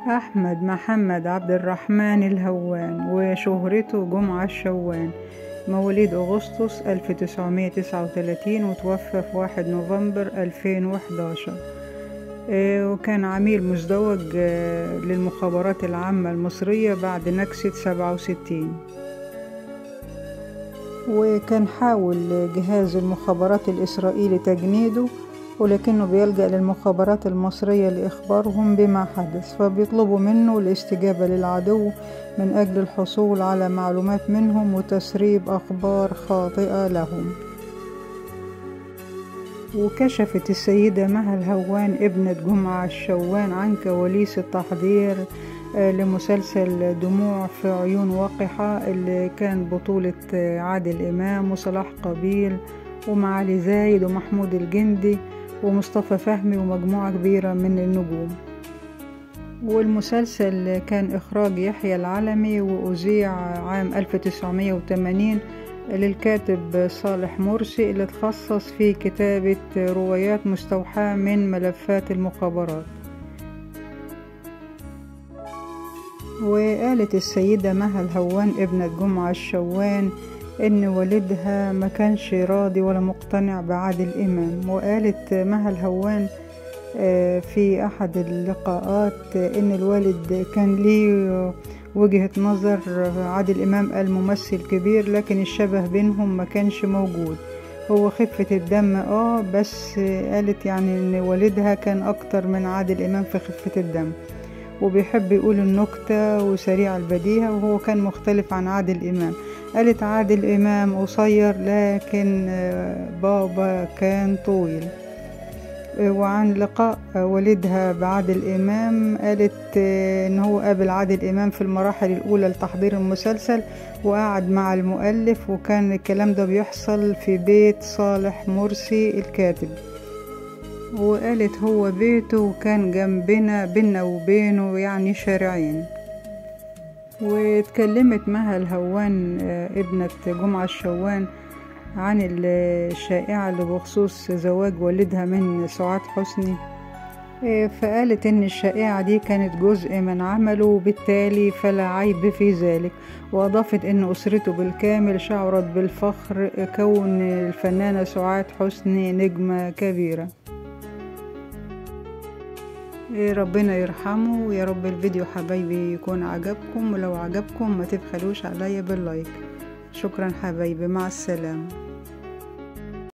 أحمد محمد عبد الرحمن الهوان، وشهرته جمعة الشوان، مواليد أغسطس 1939 وتوفى في 1 نوفمبر 2011. وكان عميل مزدوج للمخابرات العامة المصرية بعد نكسة 67. وكان حاول جهاز المخابرات الإسرائيلي تجنيده، ولكنه بيلجأ للمخابرات المصرية لإخبارهم بما حدث، فبيطلبوا منه الاستجابة للعدو من أجل الحصول على معلومات منهم وتسريب أخبار خاطئة لهم. وكشفت السيدة مها الهوان ابنة جمعة الشوان عن كواليس التحضير لمسلسل دموع في عيون وقحة، اللي كان بطولة عادل إمام وصلاح قابيل ومعالي زايد ومحمود الجندي ومصطفى فهمي ومجموعة كبيرة من النجوم. والمسلسل كان إخراج يحيى العلمي، وأذيع عام 1980 للكاتب صالح مرسي، اللي تخصص في كتابة روايات مستوحاة من ملفات المخابرات. وقالت السيدة مها الهوان ابنة جمعة الشوان إن والدها ما كانش راضي ولا مقتنع بعادل إمام. وقالت مها الهوان في أحد اللقاءات إن الوالد كان ليه وجهة نظر عادل إمام الممثل كبير، لكن الشبه بينهم ما كانش موجود، هو خفة الدم بس قالت يعني إن والدها كان أكتر من عادل إمام في خفة الدم، وبيحب يقول النكتة وسريع البديهة، وهو كان مختلف عن عادل إمام. قالت عادل إمام قصير لكن بابا كان طويل. وعن لقاء والدها بعادل إمام قالت إن هو قابل عادل إمام في المراحل الأولى لتحضير المسلسل، وقعد مع المؤلف، وكان الكلام ده بيحصل في بيت صالح مرسي الكاتب. وقالت هو بيته كان جنبنا، بينا وبينه يعني شارعين. واتكلمت مها الهوان ابنة جمعة الشوان عن الشائعة اللي بخصوص زواج والدها من سعاد حسني، فقالت ان الشائعة دي كانت جزء من عمله، وبالتالي فلا عيب في ذلك. واضافت ان اسرته بالكامل شعرت بالفخر كون الفنانة سعاد حسني نجمة كبيرة. ربنا يرحمه. ويا رب الفيديو حبايبي يكون عجبكم، ولو عجبكم ما تبخلوش عليا باللايك. شكرا حبايبي، مع السلامة.